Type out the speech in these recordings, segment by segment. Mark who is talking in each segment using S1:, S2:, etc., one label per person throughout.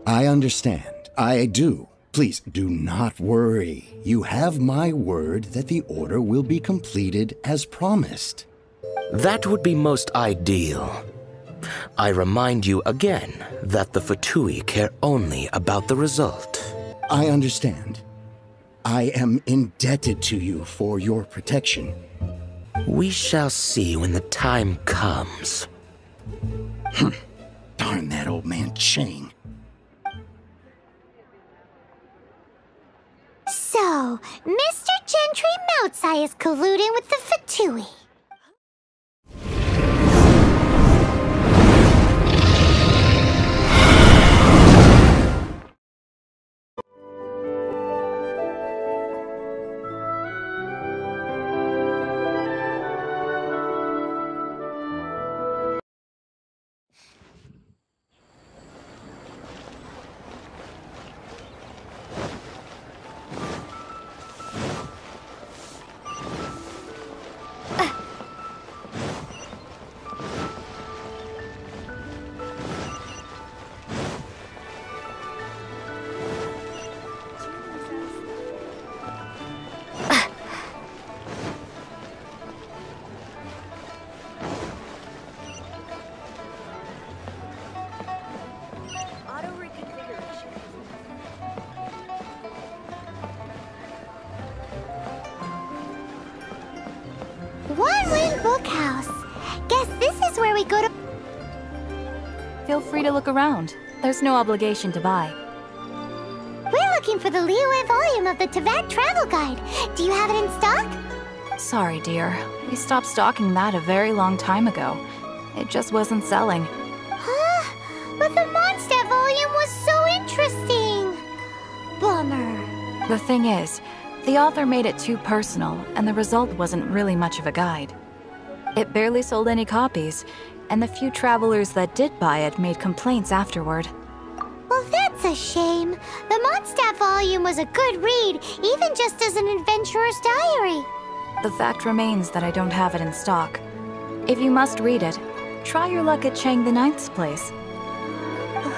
S1: I understand. I do. Please do not worry. You have my word that the order will be completed as promised.
S2: That would be most ideal. I remind you again that the Fatui care only about the result.
S1: I understand. I am indebted to you for your protection.
S2: We shall see when the time comes.
S1: Darn that old man Chang.
S3: So, Mr. Gentry Maocai is colluding with the Fatui.
S4: Feel free to look around. There's no obligation to buy.
S3: We're looking for the Liyue volume of the Teyvat Travel Guide. Do you have it in stock?
S4: Sorry, dear. We stopped stocking that a very long time ago. It just wasn't selling.
S3: Huh? But the Mondstadt volume was so interesting. Bummer.
S4: The thing is, the author made it too personal, and the result wasn't really much of a guide. It barely sold any copies, and the few travelers that did buy it made complaints afterward.
S3: Well, that's a shame. The Mondstadt volume was a good read, even just as an adventurer's diary.
S4: The fact remains that I don't have it in stock. If you must read it, try your luck at Chang the Ninth's place.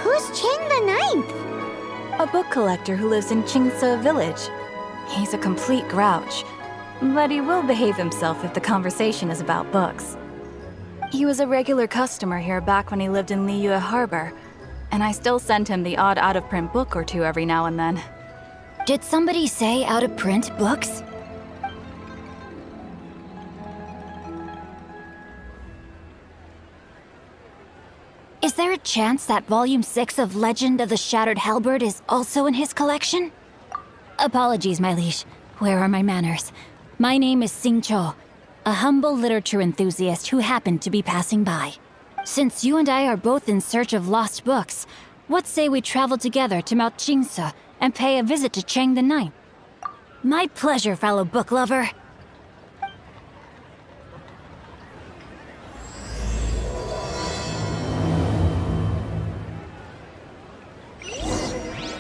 S3: Who's Chang the Ninth?
S4: A book collector who lives in Xingqiu village. He's a complete grouch, but he will behave himself if the conversation is about books. He was a regular customer here back when he lived in Liyue Harbor, and I still send him the odd out-of-print book or two every now and then.
S5: Did somebody say out-of-print books? Is there a chance that Volume 6 of Legend of the Shattered Halberd is also in his collection? Apologies, my liege. Where are my manners? My name is Xingqiu, a humble literature enthusiast who happened to be passing by. Since you and I are both in search of lost books, what say we travel together to Mount Jingsa and pay a visit to Chang the Ninth? My pleasure, fellow book lover.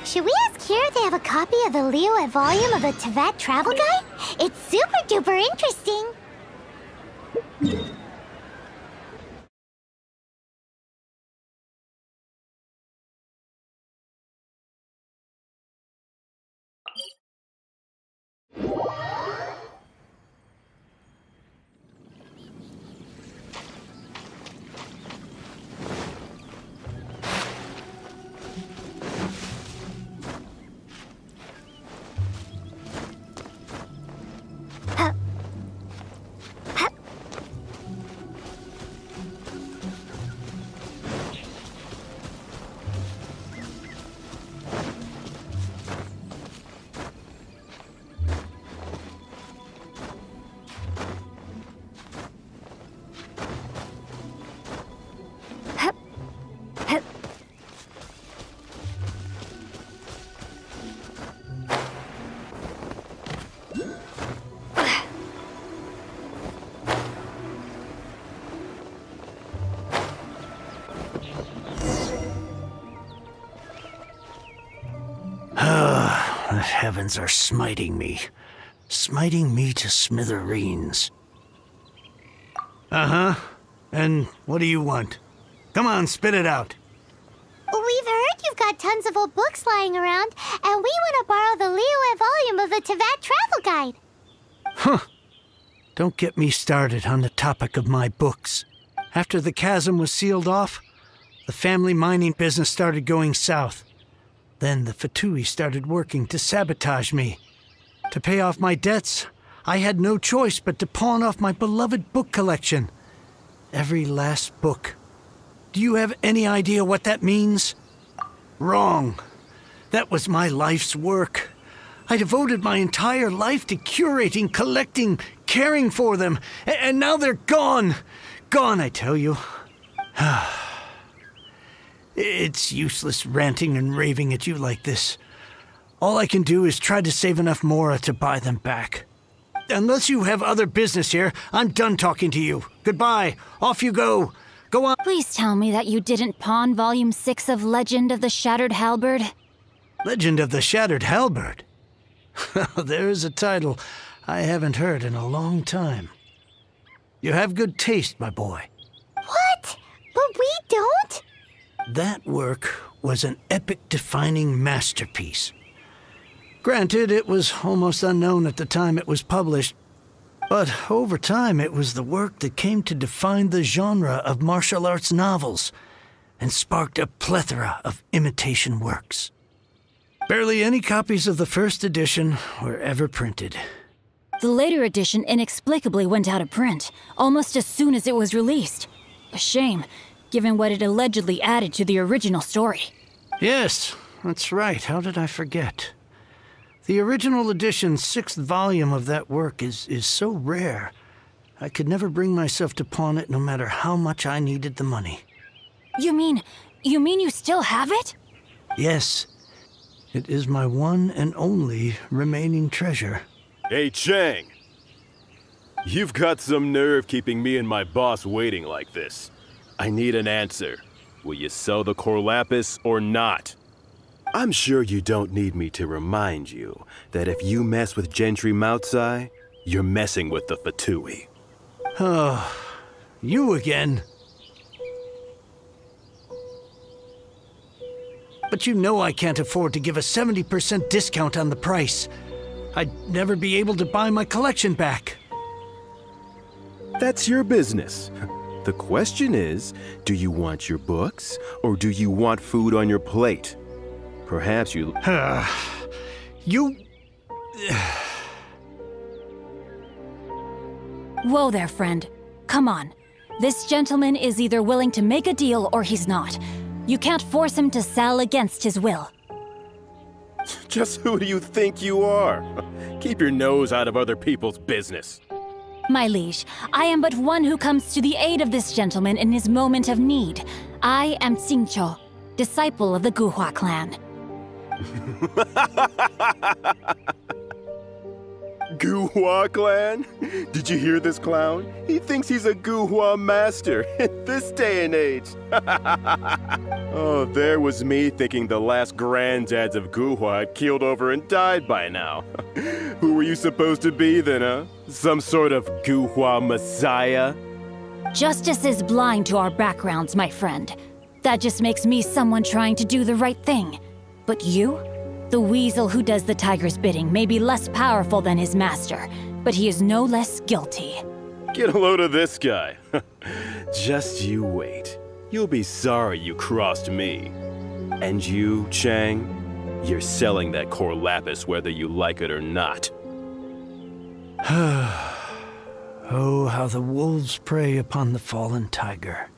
S3: Should we ask here if they have a copy of the Liyue volume of the Teyvat Travel Guide? It's super duper interesting.
S6: The heavens are smiting me to smithereens. Uh-huh. And what do you want? Come on, spit it out.
S3: We've tons of old books lying around, and we want to borrow the Liyue volume of the Teyvat Travel Guide.
S6: Huh. Don't get me started on the topic of my books. After the chasm was sealed off, the family mining business started going south. Then the Fatui started working to sabotage me. To pay off my debts, I had no choice but to pawn off my beloved book collection. Every last book. Do you have any idea what that means? Wrong. That was my life's work. I devoted my entire life to curating, collecting, caring for them, and now they're gone. Gone, I tell you. It's useless ranting and raving at you like this. All I can do is try to save enough mora to buy them back. Unless you have other business here, I'm done talking to you. Goodbye. Off you go. Go on.
S5: Please tell me that you didn't pawn Volume 6 of Legend of the Shattered Halberd.
S6: Legend of the Shattered Halberd? There's a title I haven't heard in a long time. You have good taste, my boy.
S3: What? But we don't?
S6: That work was an epic-defining masterpiece. Granted, it was almost unknown at the time it was published, but over time it was the work that came to define the genre of martial arts novels and sparked a plethora of imitation works. Barely any copies of the first edition were ever printed.
S5: The later edition inexplicably went out of print, almost as soon as it was released. A shame, given what it allegedly added to the original story.
S6: Yes, that's right. How did I forget? The original edition's 6th volume of that work is so rare, I could never bring myself to pawn it no matter how much I needed the money.
S5: You mean you still have it?
S6: Yes. It is my one and only remaining treasure.
S7: Hey, Chang! You've got some nerve keeping me and my boss waiting like this. I need an answer. Will you sell the core lapis or not? I'm sure you don't need me to remind you that if you mess with Gentry Maocai, you're messing with the Fatui.
S6: Oh, you again. But you know I can't afford to give a 70% discount on the price. I'd never be able to buy my collection back.
S7: That's your business. The question is, do you want your books, or do you want food on your plate? Perhaps you...
S6: You...
S5: Whoa there, friend. Come on. This gentleman is either willing to make a deal or he's not. You can't force him to sell against his will.
S7: Just who do you think you are? Keep your nose out of other people's business.
S5: My liege, I am but one who comes to the aid of this gentleman in his moment of need. I am Xingqiu, disciple of the Guhua clan.
S7: Guhua clan? Did you hear this clown? He thinks he's a Guhua master in this day and age. Oh, there was me thinking the last granddads of Guhua had keeled over and died by now. Who were you supposed to be then, huh? Some sort of Guhua messiah?
S5: Justice is blind to our backgrounds, my friend. That just makes me someone trying to do the right thing. But you? The weasel who does the tiger's bidding may be less powerful than his master, but he is no less guilty.
S7: Get a load of this guy. Just you wait. You'll be sorry you crossed me. And you, Chang, you're selling that core lapis whether you like it or not.
S6: Oh, how the wolves prey upon the fallen tiger.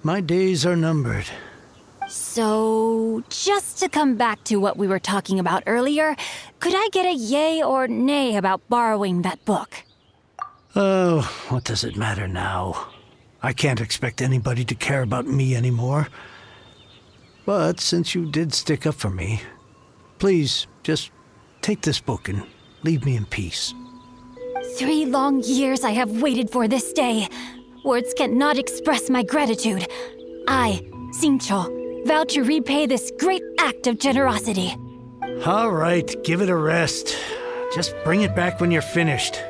S6: My days are numbered.
S5: So, just to come back to what we were talking about earlier, could I get a yay or nay about borrowing that book?
S6: Oh, what does it matter now? I can't expect anybody to care about me anymore. But since you did stick up for me, please, just take this book and leave me in peace.
S5: 3 long years I have waited for this day. Words cannot express my gratitude. I, Xingqiu, vow to repay this great act of generosity.
S6: All right, give it a rest. Just bring it back when you're finished.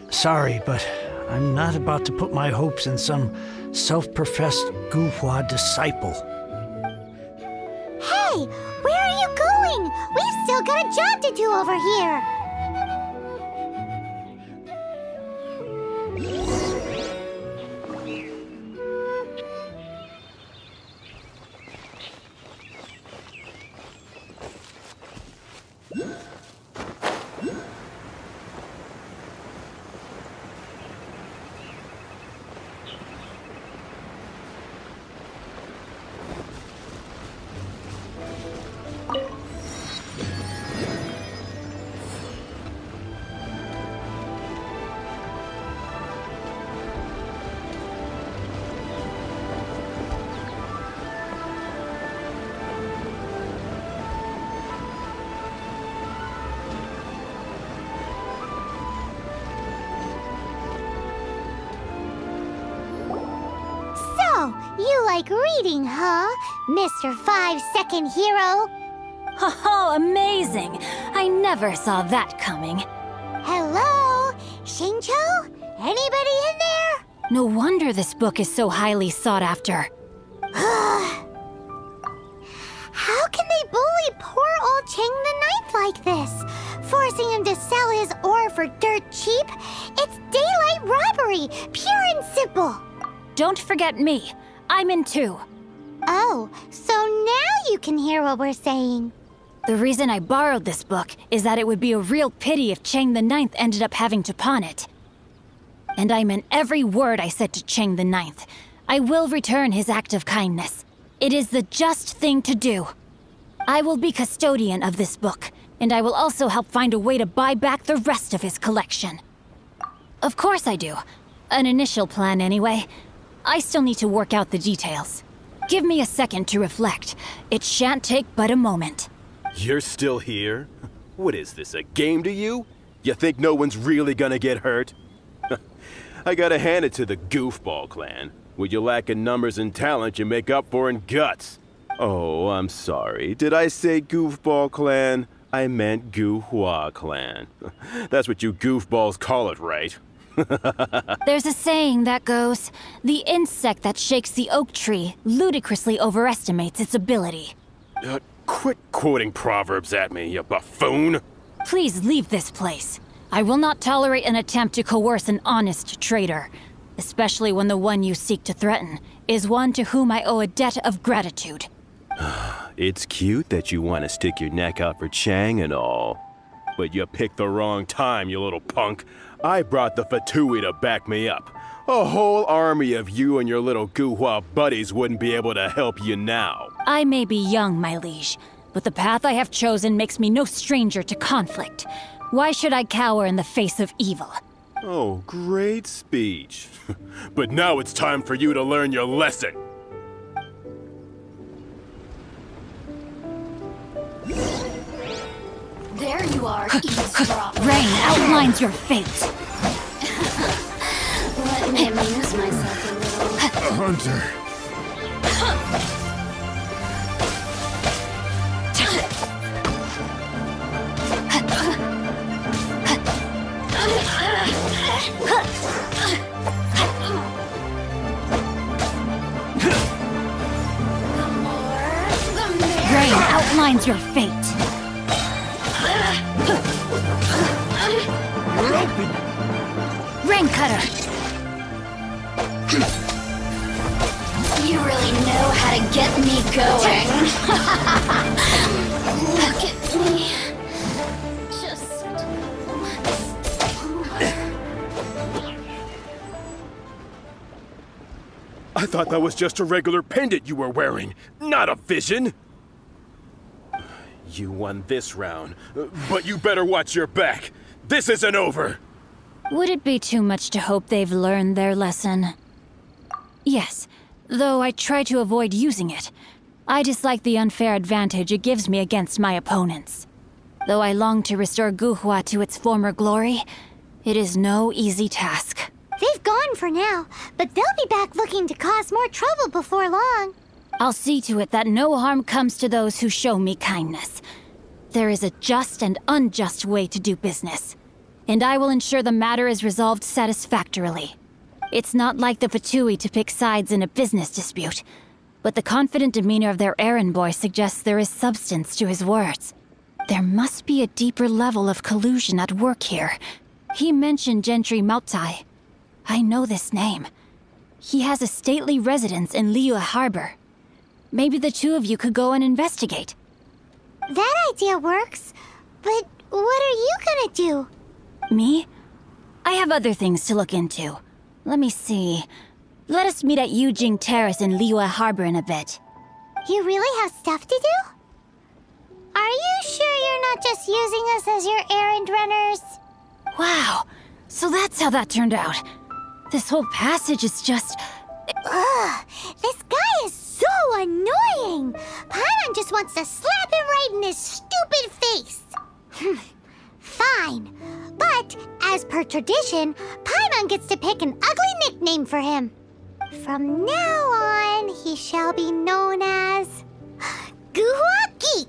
S6: Sorry, but I'm not about to put my hopes in some self-professed Guhua disciple.
S3: Hey, where are you going? We've still got a job to do over here. You like reading, huh, Mr. 5-second hero?
S5: Oh, amazing! I never saw that coming.
S3: Hello? Xingqiu? Anybody in there?
S5: No wonder this book is so highly sought after.
S3: How can they bully poor old Chang the Ninth like this? Forcing him to sell his ore for dirt cheap? It's daylight robbery, pure and simple.
S5: Don't forget me. I'm in too.
S3: Oh, so now you can hear what we're saying.
S5: The reason I borrowed this book is that it would be a real pity if Chang the Ninth ended up having to pawn it. And I meant every word I said to Chang the Ninth. I will return his act of kindness. It is the just thing to do. I will be custodian of this book, and I will also help find a way to buy back the rest of his collection. Of course I do. An initial plan anyway. I still need to work out the details. Give me a second to reflect. It shan't take but a moment.
S7: You're still here? What is this, a game to you? You think no one's really gonna get hurt? I gotta hand it to the Goofball clan. What you lack in numbers and talent, you make up for in guts. Oh, I'm sorry. Did I say Goofball clan? I meant Guhua clan. That's what you goofballs call it, right?
S5: There's a saying that goes, the insect that shakes the oak tree ludicrously overestimates its ability.
S7: Quit quoting proverbs at me, you buffoon!
S5: Please leave this place. I will not tolerate an attempt to coerce an honest trader, especially when the one you seek to threaten is one to whom I owe a debt of gratitude.
S7: It's cute that you want to stick your neck out for Chang and all. But you picked the wrong time, you little punk. I brought the Fatui to back me up. A whole army of you and your little Guhua buddies wouldn't be able to help you now.
S5: I may be young, my liege, but the path I have chosen makes me no stranger to conflict. Why should I cower in the face of evil?
S7: Oh, great speech. But now it's time for you to learn your lesson.
S5: There you are, Eavesdrop. Rain outlines your fate.
S8: Let me amuse myself a little.
S7: A hunter.
S5: Rain outlines your fate.
S6: You're open.
S5: Rain cutter.
S8: You really know how to get me going. Look at me. Just...
S7: I thought that was just a regular pendant you were wearing, not a vision. You won this round, but you better watch your back. This isn't over.
S5: Would it be too much to hope they've learned their lesson? Yes, though I try to avoid using it. I dislike the unfair advantage it gives me against my opponents. Though I long to restore Guhua to its former glory, it is no easy task.
S3: They've gone for now, but they'll be back looking to cause more trouble before long.
S5: I'll see to it that no harm comes to those who show me kindness. There is a just and unjust way to do business, and I will ensure the matter is resolved satisfactorily. It's not like the Fatui to pick sides in a business dispute. but the confident demeanor of their errand boy suggests there is substance to his words. There must be a deeper level of collusion at work here. He mentioned Gentry Maocai. I know this name. He has a stately residence in Liyue Harbor. Maybe the two of you could go and investigate.
S3: That idea works, but what are you gonna do?
S5: Me? I have other things to look into. Let me see. Let us meet at Yujing Terrace in Liyue Harbor in a bit.
S3: You really have stuff to do? Are you sure you're not just using us as your errand runners?
S5: Wow, so that's how that turned out. This whole passage is just...
S3: Ugh, this guy is so annoying! Paimon just wants to slap him right in his stupid face! Fine, but as per tradition, Paimon gets to pick an ugly nickname for him. From now on, he shall be known as... Guhua Geek!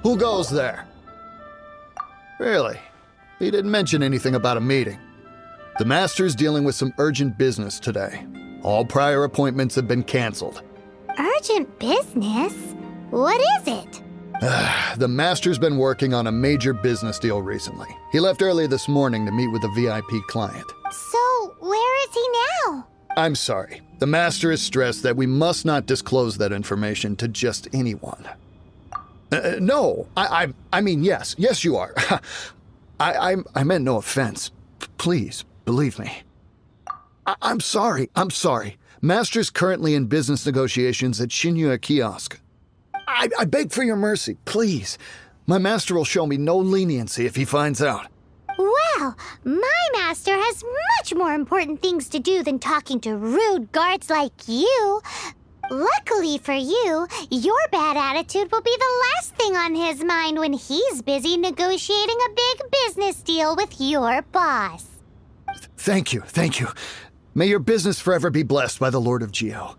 S9: Who goes there? Really? He didn't mention anything about a meeting. The Master's dealing with some urgent business today. All prior appointments have been canceled.
S3: Urgent business? What is it?
S9: The Master's been working on a major business deal recently. He left early this morning to meet with a VIP client.
S3: So, where is he now?
S9: I'm sorry. The Master is stressed that we must not disclose that information to just anyone. No, I mean, yes, you are. I meant no offense. Please, believe me. I'm sorry. Master's currently in business negotiations at Xintyue Kiosk. I beg for your mercy, please. My master will show me no leniency if he finds out.
S3: Well, my master has much more important things to do than talking to rude guards like you. Luckily for you, your bad attitude will be the last thing on his mind when he's busy negotiating a big business deal with your boss.
S9: Thank you. May your business forever be blessed by the Lord of Geo.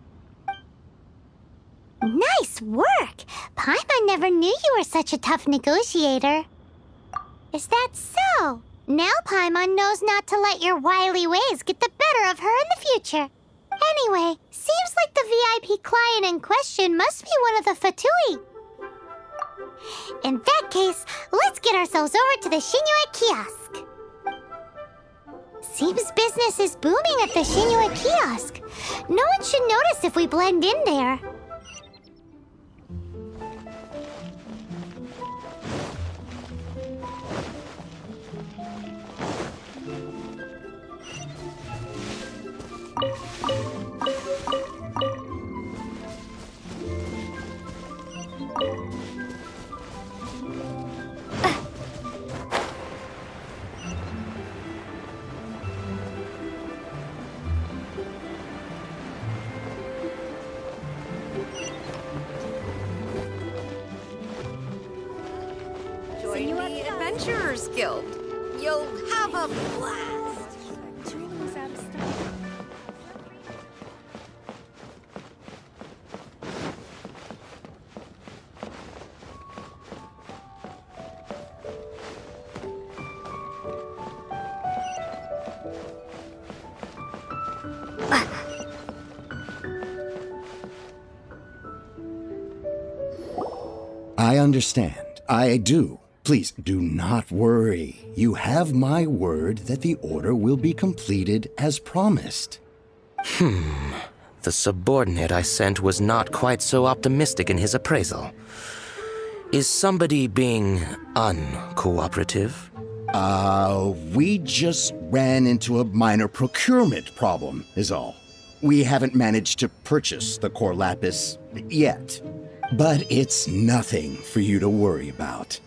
S3: Nice work! Paimon never knew you were such a tough negotiator. Is that so? Now Paimon knows not to let your wily ways get the better of her in the future. Anyway, seems like the VIP client in question must be one of the Fatui. In that case, let's get ourselves over to the Xintyue Kiosk. Seems business is booming at the Xintyue Kiosk. No one should notice if we blend in there.
S10: Join the Adventurers Guild. You'll have a blast.
S1: I understand. I do. Please do not worry. You have my word that the order will be completed as promised.
S2: The subordinate I sent was not quite so optimistic in his appraisal. Is somebody being uncooperative?
S1: We just ran into a minor procurement problem, is all. We haven't managed to purchase the core lapis yet. But it's nothing for you to worry about.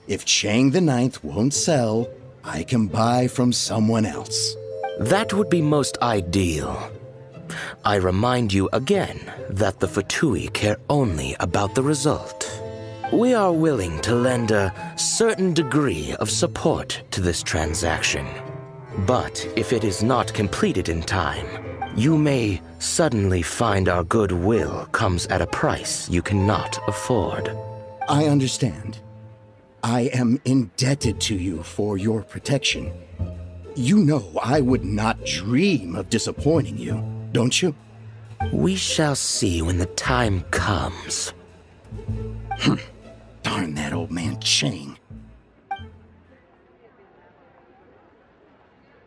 S1: If Chang the Ninth won't sell, I can buy from someone else.
S2: That would be most ideal. I remind you again that the Fatui care only about the result. We are willing to lend a certain degree of support to this transaction. But if it is not completed in time, you may suddenly find our goodwill comes at a price you cannot afford.
S1: I understand. I am indebted to you for your protection. You know I would not dream of disappointing you, don't you?
S2: We shall see when the time comes.
S1: Darn that old man Chang.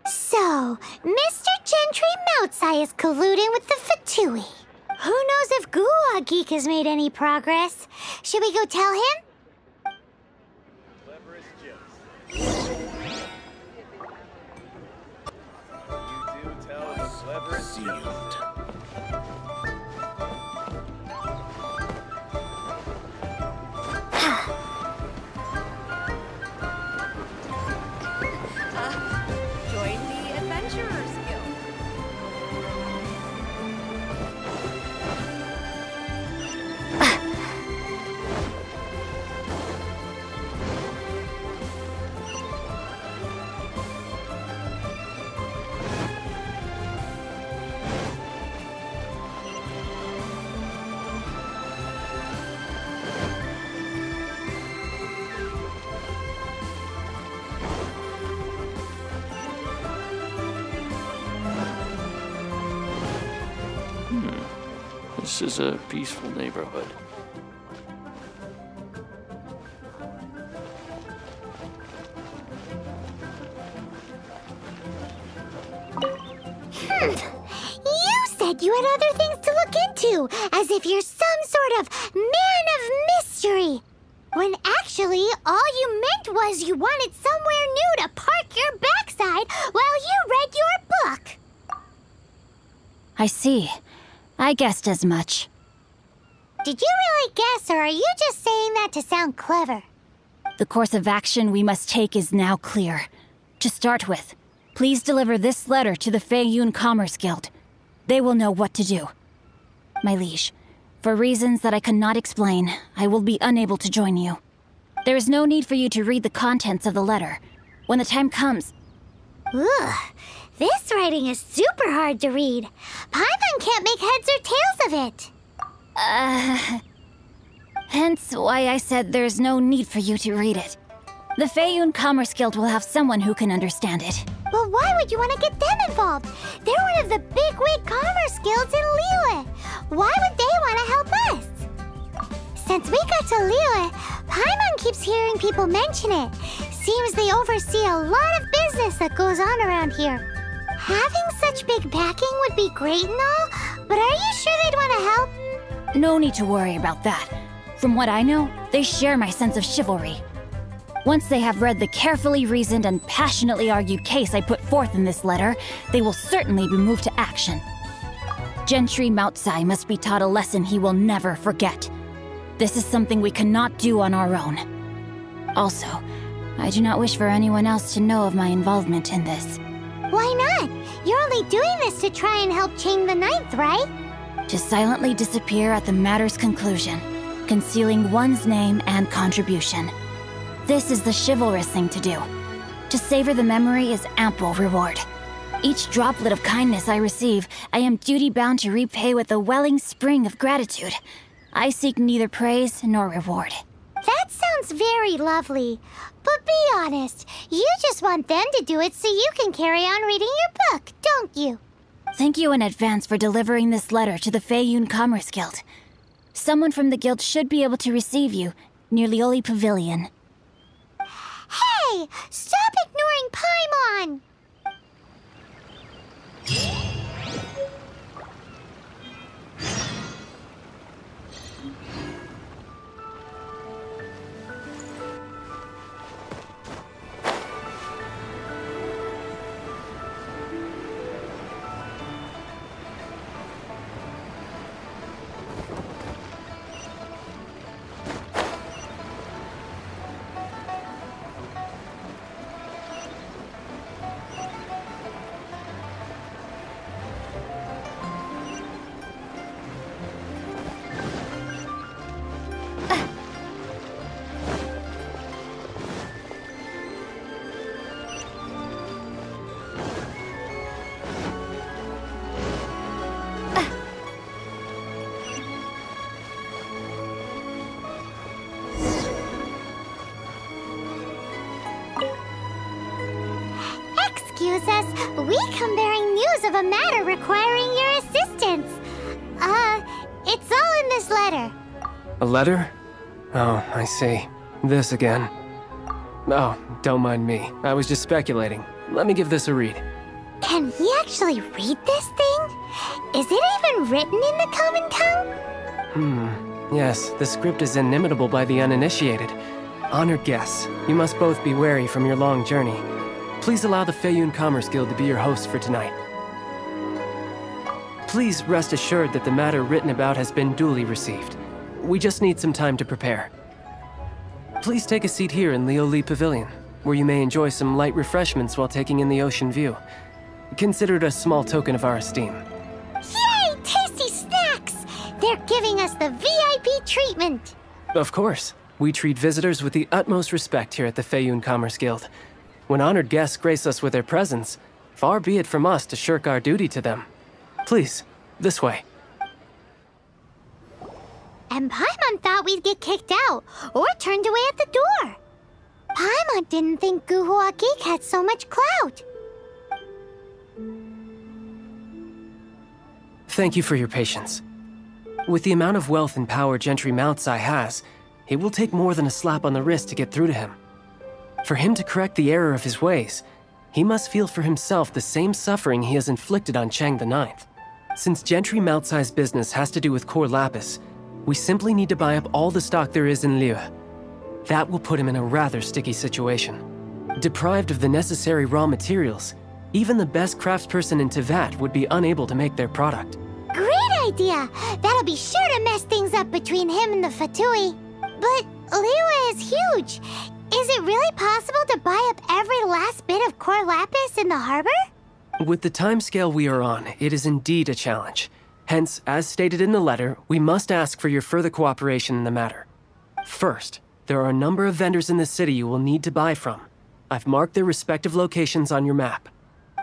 S3: So, Mr. Gentry Maocai is colluding with the Fatui. Who knows if Guhua Geek has made any progress? Should we go tell him?
S10: Join the Adventurers Guild.
S11: This is a peaceful neighborhood.
S3: You said you had other things to look into, as if you're some sort of man of mystery. When actually, all you meant was you wanted somewhere new to park your backside while you read your book.
S5: I see. I guessed as much.
S3: Did you really guess, or are you just saying that to sound clever?
S5: The course of action we must take is now clear. To start with, please deliver this letter to the Feiyun Commerce Guild. They will know what to do. My liege, for reasons that I cannot explain, I will be unable to join you. There is no need for you to read the contents of the letter. When the time comes...
S3: Ugh, this writing is super hard to read. Paimon can't make heads or tails of it.
S5: Hence why I said there's no need for you to read it. The Feiyun Commerce Guild will have someone who can understand it.
S3: But why would you want to get them involved? They're one of the bigwig commerce guilds in Liyue. Why would they want to help us? Since we got to Liyue, Paimon keeps hearing people mention it. Seems they oversee a lot of business that goes on around here. Having such big backing would be great and all, but are you sure they'd want to help?
S5: No need to worry about that. From what I know, they share my sense of chivalry. Once they have read the carefully reasoned and passionately argued case I put forth in this letter, they will certainly be moved to action. Gentry Maocai must be taught a lesson he will never forget. This is something we cannot do on our own. Also, I do not wish for anyone else to know of my involvement in this.
S3: Why not? You're only doing this to try and help Chang the Ninth, right?
S5: To silently disappear at the matter's conclusion, concealing one's name and contribution. This is the chivalrous thing to do. To savor the memory is ample reward. Each droplet of kindness I receive, I am duty-bound to repay with a welling spring of gratitude. I seek neither praise nor reward.
S3: That sounds very lovely. But be honest, you just want them to do it so you can carry on reading your book, don't you?
S5: Thank you in advance for delivering this letter to the Feiyun Commerce Guild. Someone from the guild should be able to receive you, near Liyue Pavilion.
S3: Hey! Stop ignoring Paimon! Excuse us, we come bearing news of a matter requiring your assistance. It's all in this letter.
S12: A letter? Oh, I see. This again. Oh, don't mind me. I was just speculating. Let me give this a read.
S3: Can we actually read this thing? Is it even written in the common tongue?
S12: Yes, the script is inimitable by the uninitiated. Honored guests, you must both be wary from your long journey. Please allow the Feiyun Commerce Guild to be your host for tonight. Please rest assured that the matter written about has been duly received. We just need some time to prepare. Please take a seat here in Liyue Pavilion, where you may enjoy some light refreshments while taking in the ocean view. Consider it a small token of our esteem.
S3: Yay! Tasty snacks! They're giving us the VIP treatment!
S12: Of course. We treat visitors with the utmost respect here at the Feiyun Commerce Guild. When honored guests grace us with their presence, far be it from us to shirk our duty to them. Please, this way.
S3: And Paimon thought we'd get kicked out, or turned away at the door. Paimon didn't think Guhua Geek had so much clout.
S12: Thank you for your patience. With the amount of wealth and power Gentry Maocai has, it will take more than a slap on the wrist to get through to him. For him to correct the error of his ways, he must feel for himself the same suffering he has inflicted on Chang the Ninth. Since Gentry Maocai's business has to do with core lapis, we simply need to buy up all the stock there is in Liyue. That will put him in a rather sticky situation. Deprived of the necessary raw materials, even the best craftsperson in Teyvat would be unable to make their product.
S3: Great idea! That'll be sure to mess things up between him and the Fatui. But Liyue is huge. Is it really possible to buy up every last bit of core lapis in the harbor?
S12: With the timescale we are on, it is indeed a challenge. Hence, as stated in the letter, we must ask for your further cooperation in the matter. First, there are a number of vendors in the city you will need to buy from. I've marked their respective locations on your map.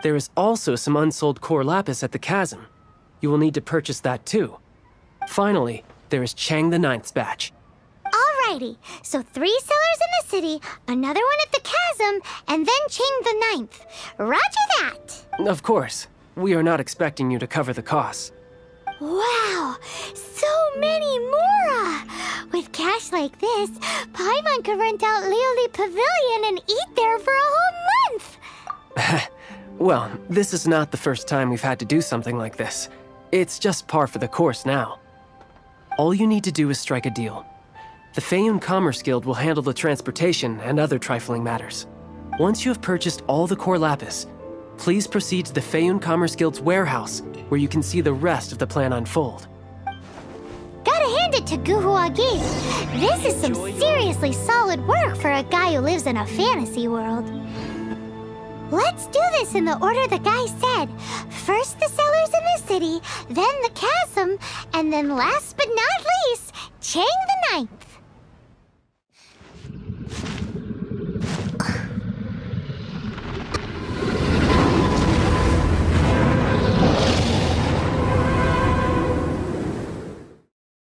S12: There is also some unsold core lapis at the chasm. You will need to purchase that too. Finally, there is Chang the Ninth's batch.
S3: Alrighty, so 3 sellers in the city, another one at the chasm, and then Chang the Ninth. Roger that!
S12: Of course. We are not expecting you to cover the costs.
S3: Wow, so many more! With cash like this, Paimon could rent out Liyue Pavilion and eat there for a whole month!
S12: Well, this is not the first time we've had to do something like this. It's just par for the course now. All you need to do is strike a deal. The Feiyun Commerce Guild will handle the transportation and other trifling matters. Once you have purchased all the core lapis, please proceed to the Feiyun Commerce Guild's warehouse, where you can see the rest of the plan unfold.
S3: Gotta hand it to Guhua Geek. This is some seriously solid work for a guy who lives in a fantasy world. Let's do this in the order the guy said. First the sellers in the city, then the chasm, and then last but not least, Chang the Ninth.